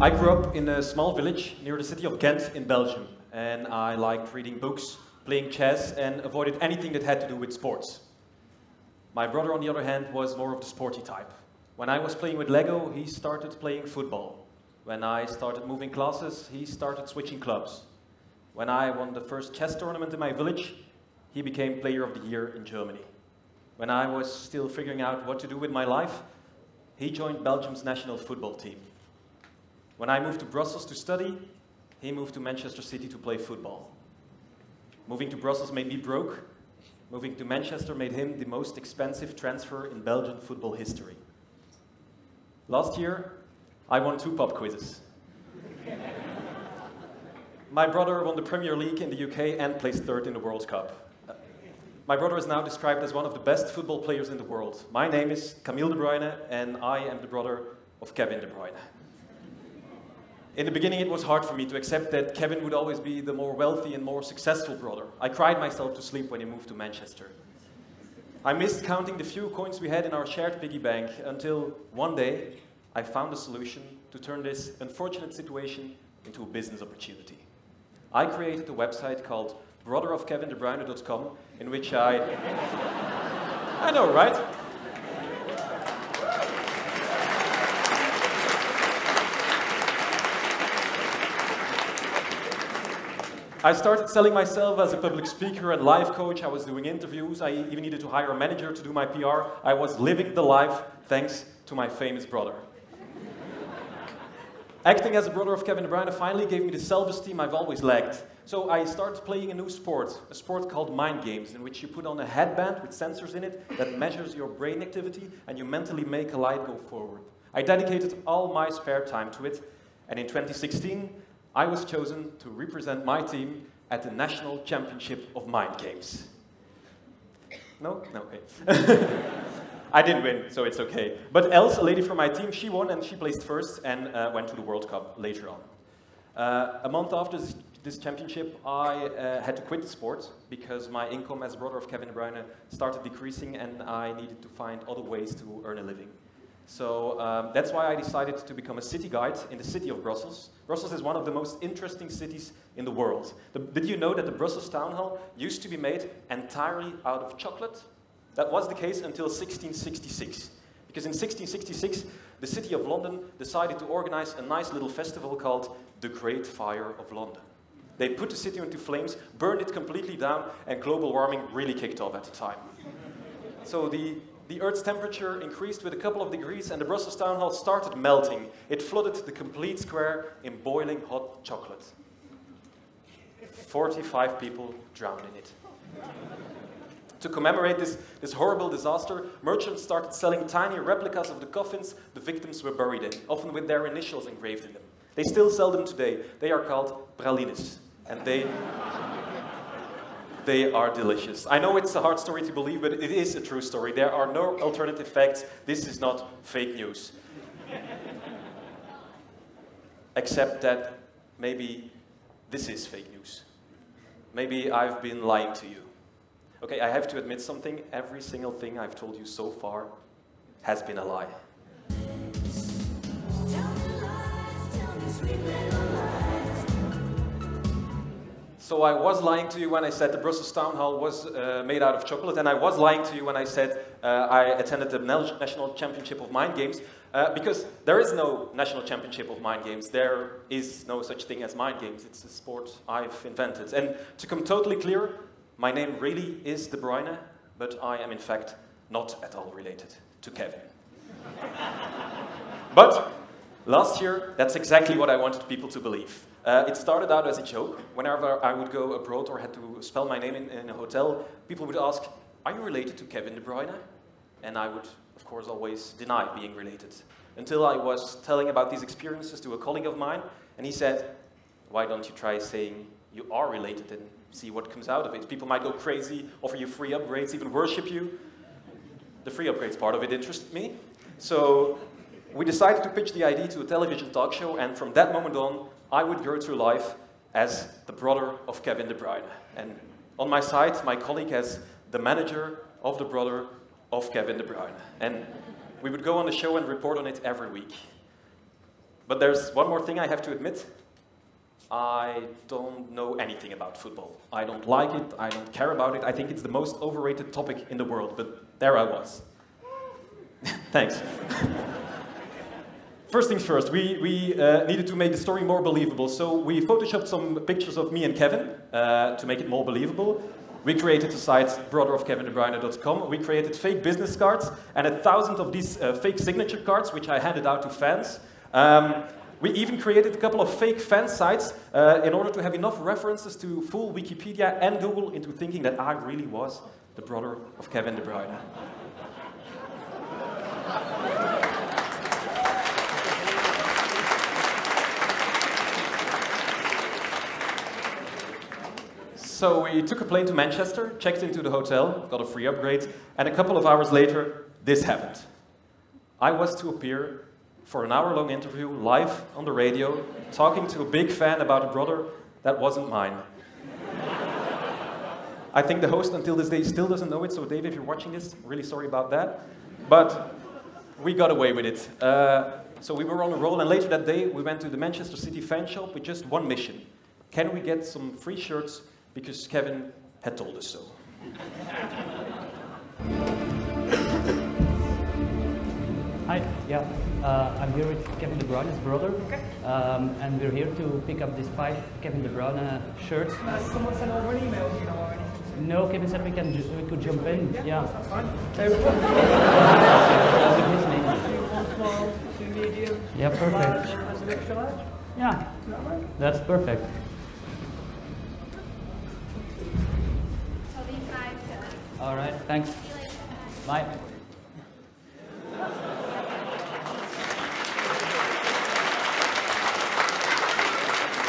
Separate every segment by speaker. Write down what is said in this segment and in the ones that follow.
Speaker 1: I grew up in a small village near the city of Ghent in Belgium, and I liked reading books, playing chess, and avoided anything that had to do with sports. My brother, on the other hand, was more of the sporty type. When I was playing with Lego, he started playing football. When I started moving classes, he started switching clubs. When I won the first chess tournament in my village, he became Player of the Year in Germany. When I was still figuring out what to do with my life, he joined Belgium's national football team. When I moved to Brussels to study, he moved to Manchester City to play football. Moving to Brussels made me broke. Moving to Manchester made him the most expensive transfer in Belgian football history. Last year, I won 2 pub quizzes. My brother won the Premier League in the UK and placed 3rd in the World Cup. My brother is now described as one of the best football players in the world. My name is Kamiel de Bruyne, and I am the brother of Kevin de Bruyne. In the beginning, it was hard for me to accept that Kevin would always be the more wealthy and more successful brother. I cried myself to sleep when he moved to Manchester. I missed counting the few coins we had in our shared piggy bank until one day I found a solution to turn this unfortunate situation into a business opportunity. I created a website called brotherofkevindebruyne.com in which I know, right? I started selling myself as a public speaker and life coach. I was doing interviews. I even needed to hire a manager to do my PR. I was living the life thanks to my famous brother. Acting as a brother of Kevin de Bruyne finally gave me the self-esteem I've always lacked. So I started playing a new sport, a sport called mind games, in which you put on a headband with sensors in it that measures your brain activity and you mentally make a light go forward. I dedicated all my spare time to it, and in 2016, I was chosen to represent my team at the National Championship of Mind Games. No? No, okay. I didn't win, so it's okay. But Els, a lady from my team, she won and she placed 1st and went to the World Cup later on. A month after this championship, I had to quit the sport because my income as brother of Kevin de Bruyne started decreasing and I needed to find other ways to earn a living. So that's why I decided to become a city guide in the city of Brussels. Brussels is one of the most interesting cities in the world. Did you know that the Brussels Town Hall used to be made entirely out of chocolate? That was the case until 1666. Because in 1666, the City of London decided to organize a nice little festival called the Great Fire of London. They put the city into flames, burned it completely down, and global warming really kicked off at the time. So the Earth's temperature increased with a couple of degrees, and the Brussels Town Hall started melting. It flooded the complete square in boiling hot chocolate. 45 people drowned in it. To commemorate this horrible disaster, merchants started selling tiny replicas of the coffins the victims were buried in, often with their initials engraved in them. They still sell them today. They are called pralines, and they are delicious. I know it's a hard story to believe, but it is a true story. There are no alternative facts. This is not fake news. Except that maybe this is fake news. Maybe I've been lying to you. Okay, I have to admit something. Every single thing I've told you so far has been a lie. So I was lying to you when I said the Brussels Town Hall was made out of chocolate, and I was lying to you when I said I attended the National Championship of Mind Games, because there is no National Championship of Mind Games. There is no such thing as mind games. It's a sport I've invented. And to come totally clear, my name really is De Bruyne, but I am in fact not at all related to Kevin. But last year, that's exactly what I wanted people to believe. It started out as a joke. Whenever I would go abroad or had to spell my name in a hotel, people would ask, "Are you related to Kevin De Bruyne?" And I would, of course, always deny being related. Until I was telling about these experiences to a colleague of mine, and he said, "Why don't you try saying you are related and see what comes out of it? People might go crazy, offer you free upgrades, even worship you." The free upgrades part of it interested me. So we decided to pitch the idea to a television talk show, and from that moment on, I would go through life as the brother of Kevin De Bruyne. And on my side, my colleague as the manager of the brother of Kevin De Bruyne. And we would go on the show and report on it every week. But there's one more thing I have to admit. I don't know anything about football. I don't like it, I don't care about it. I think it's the most overrated topic in the world, but there I was. Thanks. First things first, we needed to make the story more believable, so we photoshopped some pictures of me and Kevin to make it more believable. We created the site brotherofkevindebruyne.com. We created fake business cards and 1,000 of these fake signature cards, which I handed out to fans. We even created a couple of fake fan sites in order to have enough references to fool Wikipedia and Google into thinking that I really was the brother of Kevin De Bruyne. So we took a plane to Manchester, checked into the hotel, got a free upgrade, and a couple of hours later, this happened. I was to appear for an hour-long interview, live on the radio, talking to a big fan about a brother that wasn't mine. I think the host until this day still doesn't know it, so Dave, if you're watching this, I'm really sorry about that. But we got away with it. So we were on a roll, and later that day, we went to the Manchester City fan shop with just one mission. Can we get some free shirts? Because Kevin had told us so.
Speaker 2: Hi, yeah, I'm here with Kevin De Bruyne's brother, and we're here to pick up these 5 Kevin De Bruyne shirts.
Speaker 3: Someone sent over an email, you know, already?
Speaker 2: No, Kevin said we could jump in. Yeah.
Speaker 3: That's fine. Small, two medium.
Speaker 2: Yeah, perfect.
Speaker 3: As an extra large.
Speaker 2: Yeah, that's perfect. All right, thanks. Bye.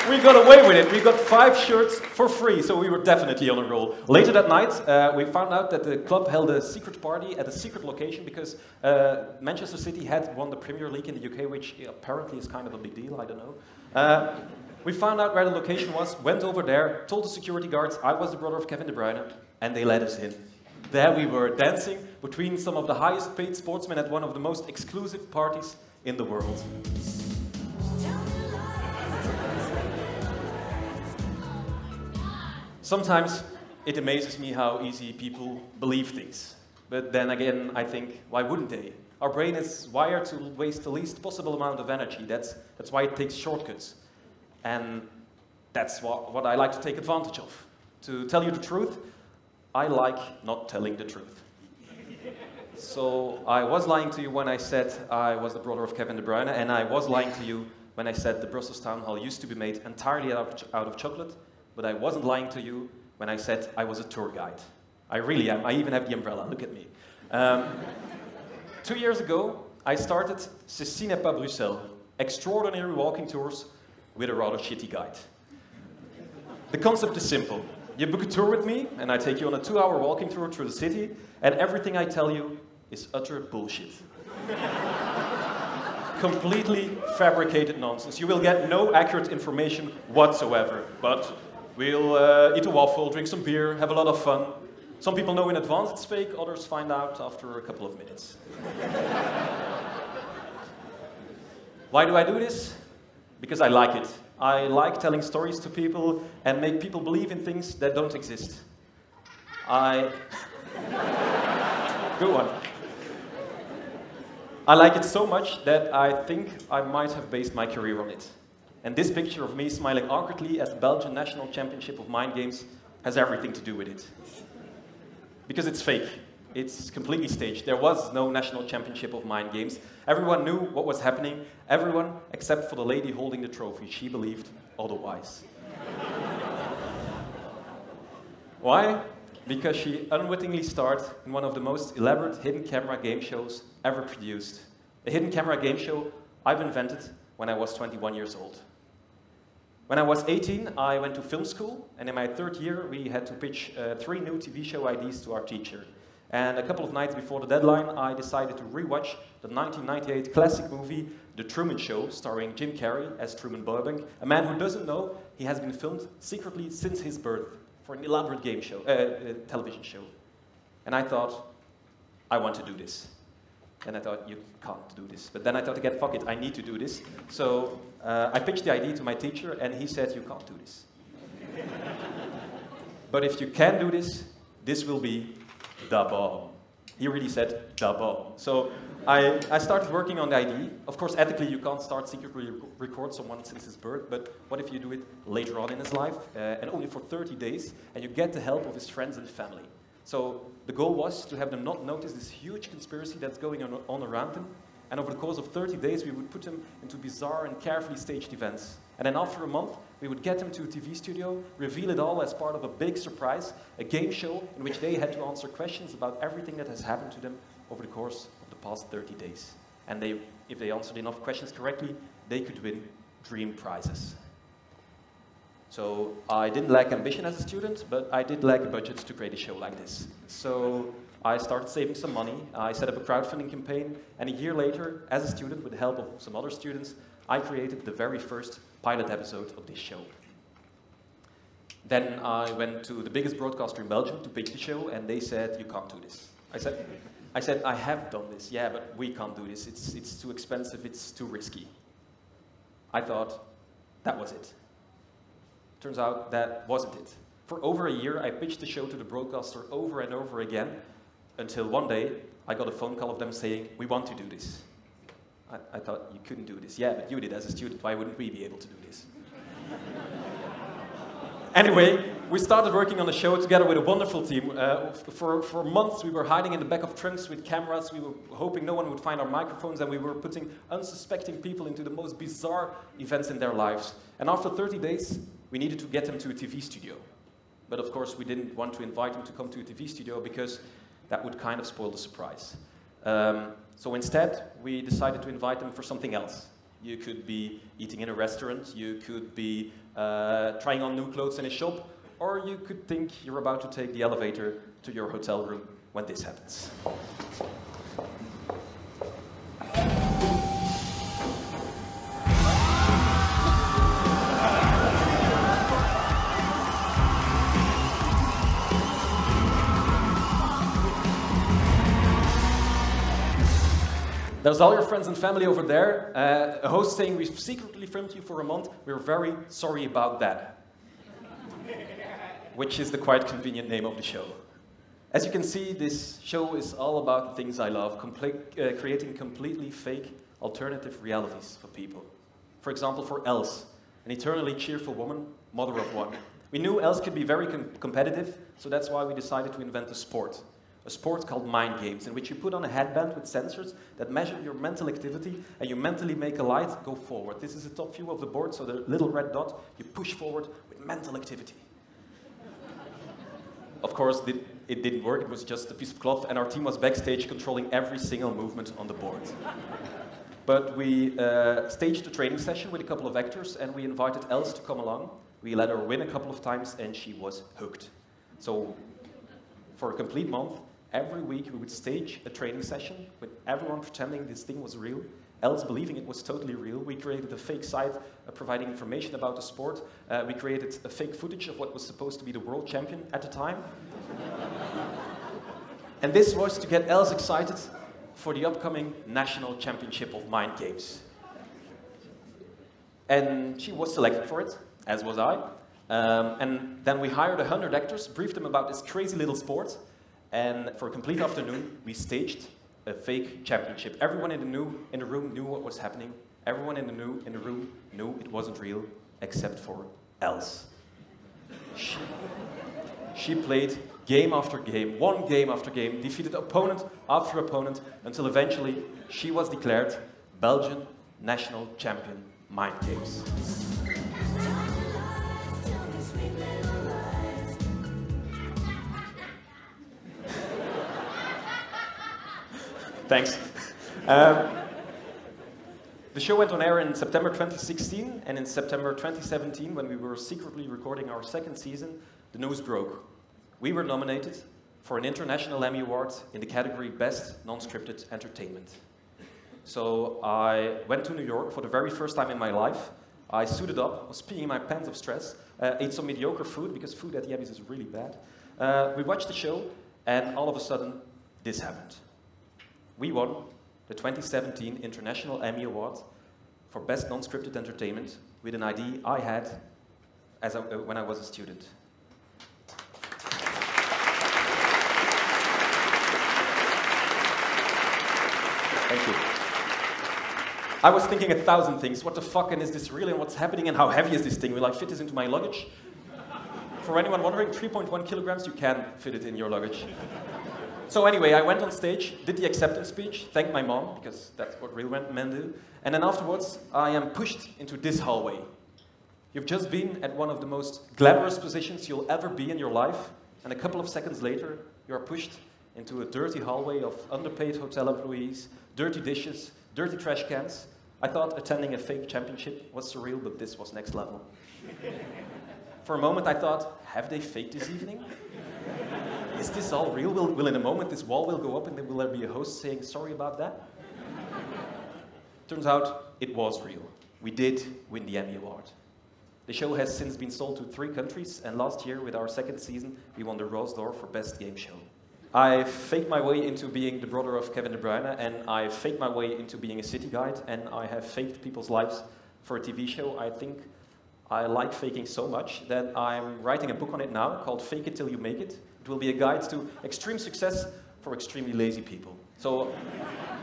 Speaker 1: We got away with it. We got 5 shirts for free, so we were definitely on a roll. Later that night, we found out that the club held a secret party at a secret location because Manchester City had won the Premier League in the UK, which apparently is kind of a big deal, I don't know. We found out where the location was, went over there, told the security guards I was the brother of Kevin De Bruyne, and they let us in. There we were, dancing between some of the highest paid sportsmen at one of the most exclusive parties in the world. Sometimes it amazes me how easy people believe things. But then again, I think, why wouldn't they? Our brain is wired to waste the least possible amount of energy. That's why it takes shortcuts. And that's what I like to take advantage of. To tell you the truth, I like not telling the truth. So I was lying to you when I said I was the brother of Kevin De Bruyne, and I was lying to you when I said the Brussels Town Hall used to be made entirely out of chocolate, but I wasn't lying to you when I said I was a tour guide. I really am. I even have the umbrella. Look at me. 2 years ago, I started Ceci n'est pas Bruxelles, extraordinary walking tours with a rather shitty guide. The concept is simple. You book a tour with me, and I take you on a 2-hour walking tour through the city, and everything I tell you is utter bullshit. Completely fabricated nonsense. You will get no accurate information whatsoever, but we'll eat a waffle, drink some beer, have a lot of fun. Some people know in advance it's fake, others find out after a couple of minutes. Why do I do this? Because I like it. I like telling stories to people and make people believe in things that don't exist. Go on. I like it so much that I think I might have based my career on it. And this picture of me smiling awkwardly at the Belgian National Championship of Mind Games has everything to do with it. Because it's fake. It's completely staged. There was no National Championship of Mind Games. Everyone knew what was happening. Everyone except for the lady holding the trophy. She believed otherwise. Why? Because she unwittingly starred in one of the most elaborate hidden camera game shows ever produced. A hidden camera game show I've invented when I was 21 years old. When I was 18, I went to film school, and in my 3rd year, we had to pitch 3 new TV show ideas to our teacher. And a couple of nights before the deadline, I decided to rewatch the 1998 classic movie, The Truman Show, starring Jim Carrey as Truman Burbank, a man who doesn't know he has been filmed secretly since his birth for an elaborate television show. And I thought, I want to do this. And I thought, you can't do this. But then I thought, again, fuck it, I need to do this. So I pitched the idea to my teacher, and he said, you can't do this. But if you can do this, this will be the bomb. He really said, the bomb. So I started working on the idea. Of course, ethically, you can't start secretly record someone since his birth, but what if you do it later on in his life, and only for 30 days, and you get the help of his friends and family? So the goal was to have them not notice this huge conspiracy that's going on around them, and over the course of 30 days, we would put them into bizarre and carefully staged events. And then after a month, we would get them to a TV studio, reveal it all as part of a big surprise, a game show in which they had to answer questions about everything that has happened to them over the course of the past 30 days. And if they answered enough questions correctly, they could win dream prizes. So I didn't lack ambition as a student, but I did lack a budget to create a show like this. So I started saving some money, I set up a crowdfunding campaign, and a year later, as a student, with the help of some other students, I created the very first pilot episode of this show. Then I went to the biggest broadcaster in Belgium to pitch the show, and they said, you can't do this. I said, I have done this, yeah, but we can't do this. It's too expensive, it's too risky. I thought, that was it. Turns out that wasn't it. For over a year, I pitched the show to the broadcaster over and over again, until one day, I got a phone call of them saying, we want to do this. I thought, you couldn't do this. Yeah, but you did as a student, why wouldn't we be able to do this? Anyway, we started working on the show together with a wonderful team. For months, we were hiding in the back of trunks with cameras. We were hoping no one would find our microphones, and we were putting unsuspecting people into the most bizarre events in their lives. And after 30 days, we needed to get them to a TV studio. But of course, we didn't want to invite them to come to a TV studio because that would kind of spoil the surprise. So instead, we decided to invite them for something else. You could be eating in a restaurant, you could be trying on new clothes in a shop, or you could think you're about to take the elevator to your hotel room when this happens. There's all your friends and family over there. A host saying, we've secretly filmed you for a month. We're very sorry about that. Which is the quite convenient name of the show. As you can see, this show is all about the things I love, creating completely fake alternative realities for people. For example, for Els, an eternally cheerful woman, mother of one. We knew Els could be very competitive, so that's why we decided to invent a sport called mind games, in which you put on a headband with sensors that measure your mental activity, and you mentally make a light go forward. This is a top view of the board, so the little red dot, you push forward with mental activity. Of course, it didn't work, it was just a piece of cloth, and our team was backstage controlling every single movement on the board. But we staged a training session with a couple of actors, and we invited Els to come along. We let her win a couple of times, and she was hooked. So, for a complete month, every week we would stage a training session with everyone pretending this thing was real, Els believing it was totally real. We created a fake site providing information about the sport. We created a fake footage of what was supposed to be the world champion at the time. And this was to get Els excited for the upcoming national championship of mind games. And she was selected for it, as was I. And then we hired 100 actors, briefed them about this crazy little sport, and for a complete afternoon, we staged a fake championship. Everyone in the room knew what was happening. Everyone in the room knew it wasn't real, except for Els. She played game after game, one game after game, defeated opponent after opponent, until eventually she was declared Belgian national champion mind games. Thanks. The show went on air in September 2016, and in September 2017, when we were secretly recording our second season, the news broke. We were nominated for an International Emmy Award in the category Best Non-Scripted Entertainment. So I went to New York for the very first time in my life. I suited up, was peeing in my pants of stress, ate some mediocre food, because food at the Emmys is really bad. We watched the show, and all of a sudden, this happened. We won the 2017 International Emmy Award for Best Non-Scripted Entertainment with an idea I had when I was a student. Thank you. I was thinking 1,000 things. What the fuck, and is this real, and what's happening, and how heavy is this thing? Will I fit this into my luggage? For anyone wondering, 3.1 kilograms, you can fit it in your luggage. So anyway, I went on stage, did the acceptance speech, thanked my mom, because that's what real men do, and then afterwards, I am pushed into this hallway. You've just been at one of the most glamorous positions you'll ever be in your life, and a couple of seconds later, you are pushed into a dirty hallway of underpaid hotel employees, dirty dishes, dirty trash cans. I thought attending a fake championship was surreal, but this was next level. For a moment I thought, have they faked this evening? Is this all real? Will in a moment this wall will go up and then will there be a host saying, sorry about that? Turns out it was real. We did win the Emmy Award. The show has since been sold to 3 countries, and last year, with our 2nd season, we won the Rose d'Or for Best Game Show. I faked my way into being the brother of Kevin De Bruyne, and I faked my way into being a city guide, and I have faked people's lives for a TV show. I think I like faking so much that I'm writing a book on it now called Fake It Till You Make It. It will be a guide to extreme success for extremely lazy people. So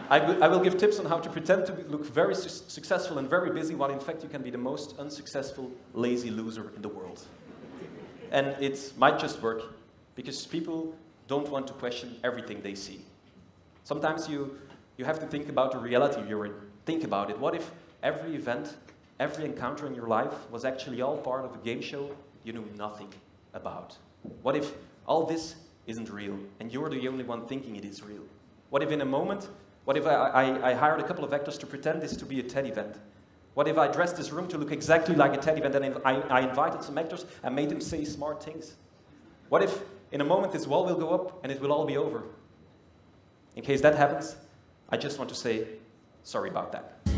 Speaker 1: I will give tips on how to pretend to look very successful and very busy, while in fact you can be the most unsuccessful, lazy loser in the world. And it might just work, because people don't want to question everything they see. Sometimes you have to think about the reality you're in. Think about it. What if every event, every encounter in your life was actually all part of a game show you knew nothing about? What if all this isn't real, and you're the only one thinking it is real? What if in a moment, what if I hired a couple of actors to pretend this to be a TED event? What if I dressed this room to look exactly like a TED event, and I invited some actors and made them say smart things? What if in a moment this wall will go up and it will all be over? In case that happens, I just want to say sorry about that.